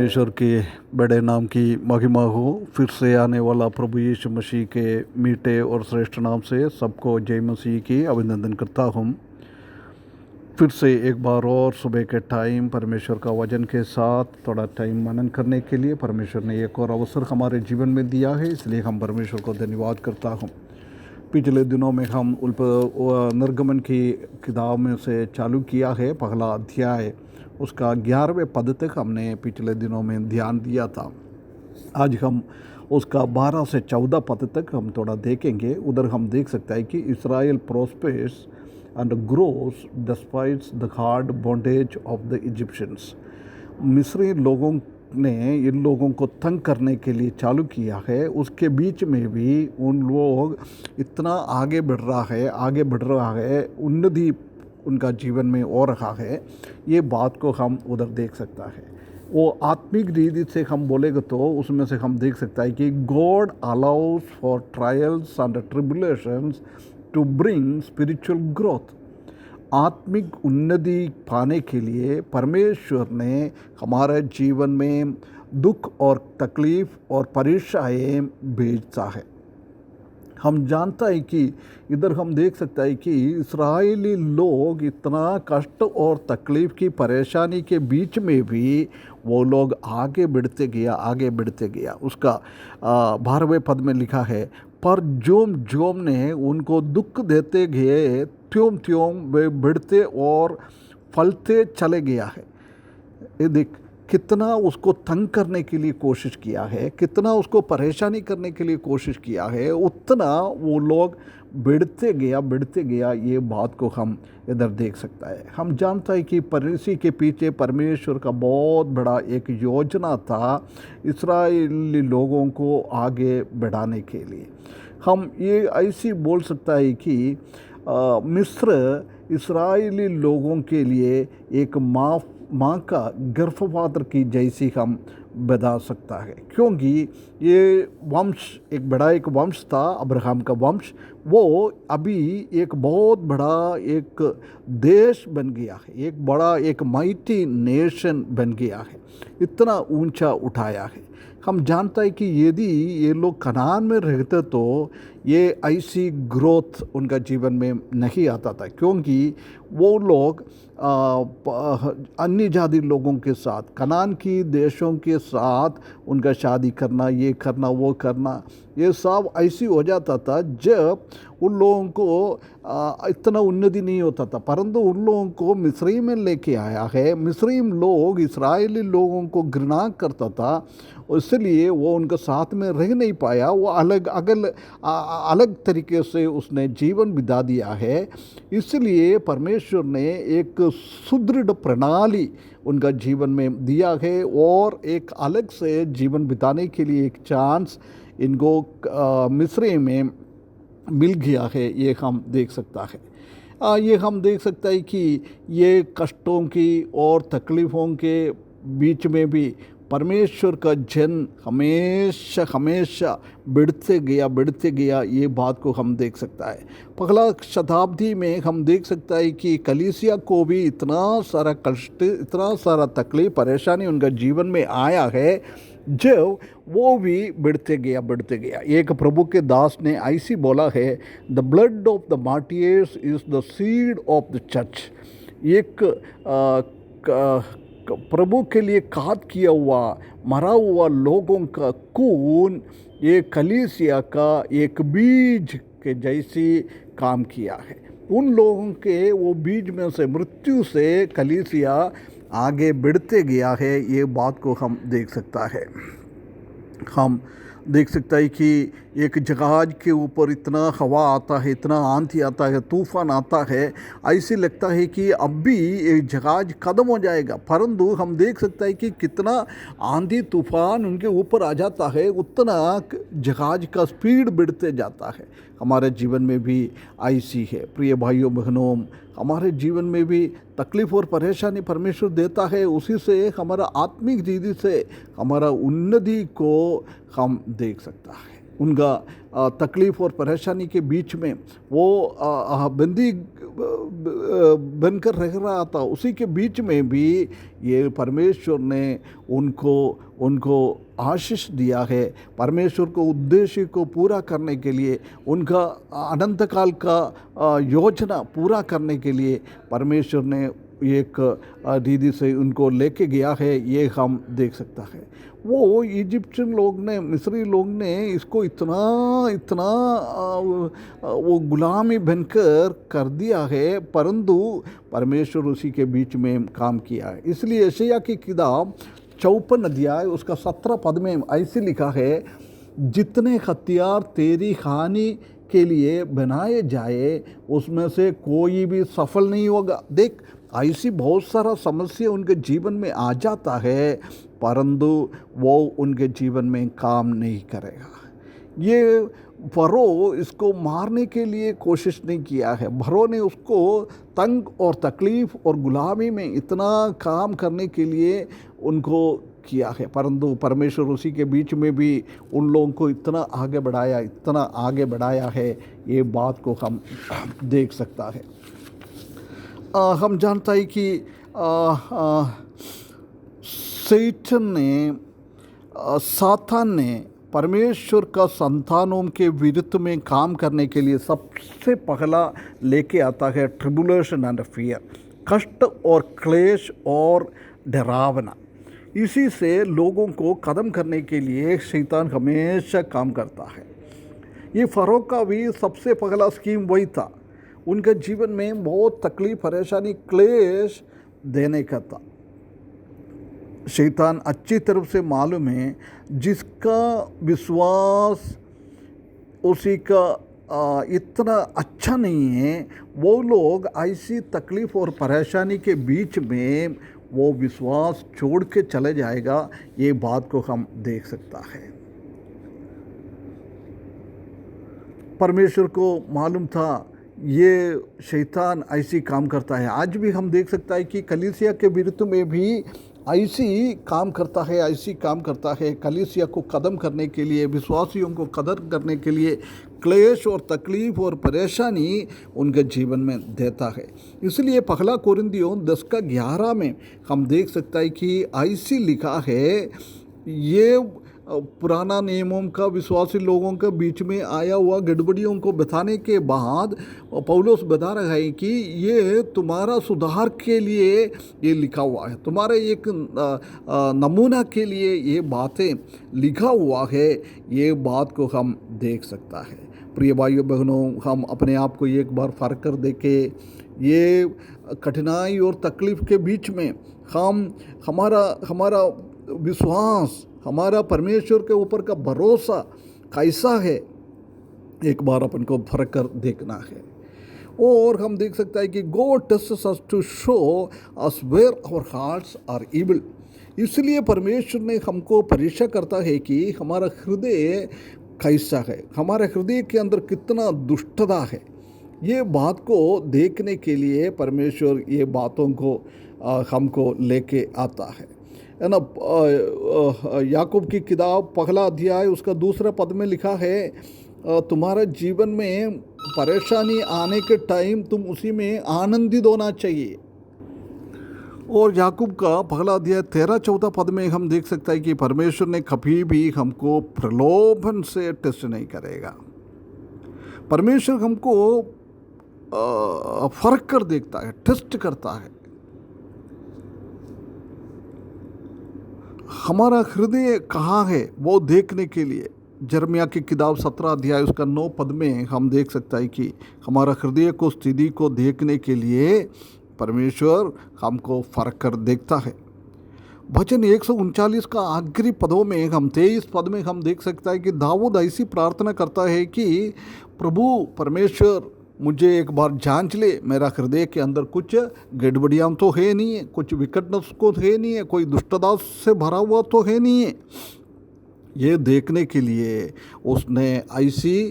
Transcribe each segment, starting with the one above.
परमेश्वर के बड़े नाम की महिमा हो। फिर से आने वाला प्रभु यीशु मसीह के मीठे और श्रेष्ठ नाम से सबको जय मसीह की अभिनंदन करता हूँ। फिर से एक बार और सुबह के टाइम परमेश्वर का वचन के साथ थोड़ा टाइम मनन करने के लिए परमेश्वर ने एक और अवसर हमारे जीवन में दिया है, इसलिए हम परमेश्वर को धन्यवाद करता हूँ। पिछले दिनों में हम निर्गमन की किताब में से चालू किया है पहला अध्याय, उसका 11वें पद तक हमने पिछले दिनों में ध्यान दिया था। आज हम उसका 12 से 14 पद तक हम थोड़ा देखेंगे। उधर हम देख सकते हैं कि Israel prospers and grows despite the hard bondage of the Egyptians. मिस्री लोगों ने इन लोगों को तंग करने के लिए चालू किया है, उसके बीच में भी उन लोग इतना आगे बढ़ रहा है, उन्नति उनका जीवन में हो रहा है। ये बात को हम उधर देख सकता है। वो आत्मिक रीति से हम बोलेंगे तो उसमें से हम देख सकता है कि God allows for trials and tribulations to bring spiritual growth. आत्मिक उन्नति पाने के लिए परमेश्वर ने हमारे जीवन में दुख और तकलीफ़ और परेशानियाँ भेजता है। हम जानता है कि इधर हम देख सकते हैं कि इस्राएली लोग इतना कष्ट और तकलीफ़ की परेशानी के बीच में भी वो लोग आगे बढ़ते गया। उसका 12वें पद में लिखा है, पर जोम जोम ने उनको दुख देते गए त्यों त्यों वे बढ़ते और फलते चले गया है। ये देख कितना उसको तंग करने के लिए कोशिश किया है, कितना उसको परेशानी करने के लिए कोशिश किया है, उतना वो लोग बढ़ते गया। ये बात को हम इधर देख सकता है। हम जानता है कि इसी के पीछे परमेश्वर का बहुत बड़ा एक योजना था इस्राएली लोगों को आगे बढ़ाने के लिए। हम ये ऐसी बोल सकता है कि मिस्र इस्राएली लोगों के लिए एक माँ का गर्भपात्र की जैसी हम बता सकता है, क्योंकि ये एक वंश था, अब्राहम का वंश। वो अभी एक बहुत बड़ा एक देश बन गया है, एक माइटी नेशन बन गया है, इतना ऊंचा उठाया है। हम जानता है कि यदि ये लोग कनान में रहते तो ये ऐसी ग्रोथ उनका जीवन में नहीं आता था, क्योंकि वो लोग अन्य जाति लोगों के साथ, कनान की देशों के साथ उनका शादी करना, ये करना वो करना, ये सब ऐसी हो जाता था जब उन लोगों को इतना उन्नति नहीं होता था। परंतु उन लोगों को मिस्री में लेके आया है। मिस्री लोग इस्राएली लोगों को घृणा करता था, इसलिए वो उनके साथ में रह नहीं पाया। वो अलग तरीके से उसने जीवन बिता दिया है। इसलिए परमेश्वर ने एक सुदृढ़ प्रणाली उनका जीवन में दिया है और एक अलग से जीवन बिताने के लिए एक चांस इनको मिस्र में मिल गया है। ये हम देख सकता है। ये हम देख सकता है कि ये कष्टों की और तकलीफ़ों के बीच में भी परमेश्वर का जन हमेशा बढ़ते गया। ये बात को हम देख सकता है। पहला शताब्दी में हम देख सकता है कि कलीसिया को भी इतना सारा कष्ट, इतना सारा तकलीफ परेशानी उनका जीवन में आया है, जब वो भी बढ़ते गया। एक प्रभु के दास ने ऐसी बोला है, the blood of the martyrs is the seed of the church. एक प्रभु के लिए काट किया हुआ, मरा हुआ लोगों का खून ये कलीसिया का एक बीज के जैसी काम किया है। उन लोगों के वो बीज में से, मृत्यु से कलीसिया आगे बढ़ते गया है। ये बात को हम देख सकता है। हम देख सकता है कि एक जहाज के ऊपर इतना हवा आता है, इतना आंधी आता है, तूफान आता है, ऐसे लगता है कि अब भी ये जहाज ख़त्म हो जाएगा। परंतु हम देख सकता है कि कितना आंधी तूफान उनके ऊपर आ जाता है, उतना जहाज का स्पीड बढ़ते जाता है। हमारे जीवन में भी ऐसी है। प्रिय भाइयों बहनों, हमारे जीवन में भी तकलीफ़ और परेशानी परमेश्वर देता है, उसी से हमारा आत्मिक रीति से हमारा उन्नति को हम देख सकता है। उनका तकलीफ़ और परेशानी के बीच में वो बंदी बनकर रह रहा था, उसी के बीच में भी ये परमेश्वर ने उनको आशीष दिया है। परमेश्वर को उद्देश्य को पूरा करने के लिए, उनका अनंत काल का योजना पूरा करने के लिए परमेश्वर ने एक दीदी से उनको लेके गया है, ये हम देख सकता है। वो इजिप्शियन लोग ने, मिस्री लोग ने इसको इतना वो गुलामी बनकर कर दिया है, परंतु परमेश्वर उसी के बीच में काम किया है। इसलिए यशायाह की किताब 54 अध्याय उसका 17 पद में ऐसे लिखा है, जितने हथियार तेरी हानि के लिए बनाए जाए उसमें से कोई भी सफल नहीं होगा। देख, ऐसी बहुत सारा समस्या उनके जीवन में आ जाता है, परंतु वो उनके जीवन में काम नहीं करेगा। ये फरो इसको मारने के लिए कोशिश नहीं किया है। फरो ने उसको तंग और तकलीफ़ और गुलामी में इतना काम करने के लिए उनको किया है, परंतु परमेश्वर उसी के बीच में भी उन लोगों को इतना आगे बढ़ाया है, ये बात को हम देख सकता है। हम जानता है कि सातान ने परमेश्वर का संतानों के विरुद्ध में काम करने के लिए सबसे पहला लेके आता है ट्रिबुलेशन एंड फियर, कष्ट और क्लेश और डरावना। इसी से लोगों को कदम करने के लिए शैतान हमेशा काम करता है। ये फरो का भी सबसे पहला स्कीम वही था, उनके जीवन में बहुत तकलीफ, परेशानी, क्लेश देने का था। शैतान अच्छी तरफ से मालूम है, जिसका विश्वास उसी का इतना अच्छा नहीं है, वो लोग ऐसी तकलीफ़ और परेशानी के बीच में वो विश्वास छोड़ के चले जाएगा। ये बात को हम देख सकता है। परमेश्वर को मालूम था ये शैतान ऐसी काम करता है। आज भी हम देख सकता है कि कलीसिया के विरुद्ध में भी ऐसी काम करता है। कलीसिया को कदम करने के लिए, विश्वासियों को कदर करने के लिए क्लेश और तकलीफ़ और परेशानी उनके जीवन में देता है। इसलिए पहला कोरिन्थियों 10:11 में हम देख सकता है कि ऐसी लिखा है, ये पुराना नियमों का विश्वासी लोगों के बीच में आया हुआ गड़बड़ियों को बताने के बाद पौलुस बता रहा है कि ये तुम्हारा सुधार के लिए ये लिखा हुआ है, तुम्हारे एक नमूना के लिए ये बातें लिखा हुआ है। ये बात को हम देख सकता है। प्रिय भाइयों बहनों, हम अपने आप को एक बार फर्क कर देखें। ये कठिनाई और तकलीफ़ के बीच में हमारा विश्वास, हमारा परमेश्वर के ऊपर का भरोसा कैसा है, एक बार अपन को फर्क कर देखना है। और हम देख सकते हैं कि God tests us to show us where our hearts are evil. इसलिए परमेश्वर ने हमको परीक्षा करता है कि हमारा हृदय कैसा है, हमारे हृदय के अंदर कितना दुष्टता है। ये बात को देखने के लिए परमेश्वर ये बातों को हमको लेके आता है ना। याकूब की किताब पहला अध्याय उसका 2 पद में लिखा है, तुम्हारे जीवन में परेशानी आने के टाइम तुम उसी में आनंदित होना चाहिए। और याकूब का पहला अध्याय 13-14 पद में हम देख सकते हैं कि परमेश्वर ने कभी भी हमको प्रलोभन से टेस्ट नहीं करेगा। परमेश्वर हमको फर्क कर देखता है, टेस्ट करता है। हमारा हृदय कहाँ है वो देखने के लिए यिर्मयाह की किताब 17 अध्याय उसका 9 पद में हम देख सकता है कि हमारा हृदय को, स्थिति को देखने के लिए परमेश्वर हमको फर्क कर देखता है। भजन 139 का आखिरी पदों में हम 23 पद में हम देख सकता है कि दाऊद ऐसी प्रार्थना करता है कि प्रभु परमेश्वर मुझे एक बार जांच ले, मेरा हृदय के अंदर कुछ गड़बड़ियाँ तो है नहीं है, कुछ विकटनेस को है नहीं है, कोई दुष्टता से भरा हुआ तो है नहीं है। ये देखने के लिए उसने ऐसी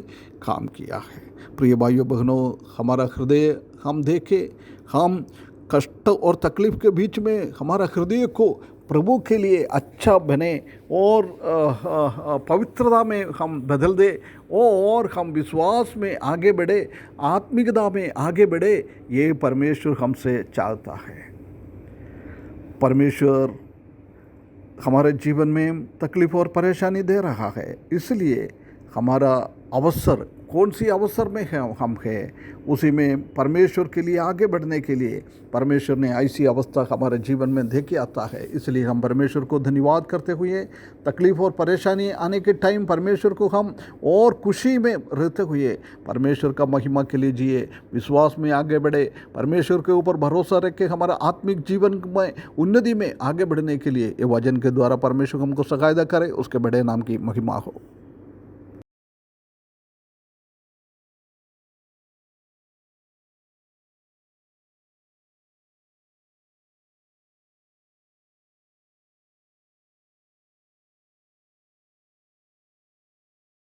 काम किया है। प्रिय भाइयों बहनों, हमारा हृदय हम देखें, हम कष्ट और तकलीफ़ के बीच में हमारा हृदय को प्रभु के लिए अच्छा बने और पवित्रता में हम बदल दे और हम विश्वास में आगे बढ़े, आत्मिकता में आगे बढ़े, ये परमेश्वर हमसे चाहता है। परमेश्वर हमारे जीवन में तकलीफ़ और परेशानी दे रहा है, इसलिए हमारा अवसर कौन सी अवसर में है हम हैं, उसी में परमेश्वर के लिए आगे बढ़ने के लिए परमेश्वर ने ऐसी अवस्था हमारे जीवन में दे के आता है। इसलिए हम परमेश्वर को धन्यवाद करते हुए तकलीफ़ और परेशानी आने के टाइम परमेश्वर को हम और खुशी में रहते हुए परमेश्वर का महिमा के लिए जिए, विश्वास में आगे बढ़े, परमेश्वर के ऊपर भरोसा रख के हमारा आत्मिक जीवन में उन्नति में आगे बढ़ने के लिए ये वचन के द्वारा परमेश्वर हमको सहायता करे। उसके बड़े नाम की महिमा हो।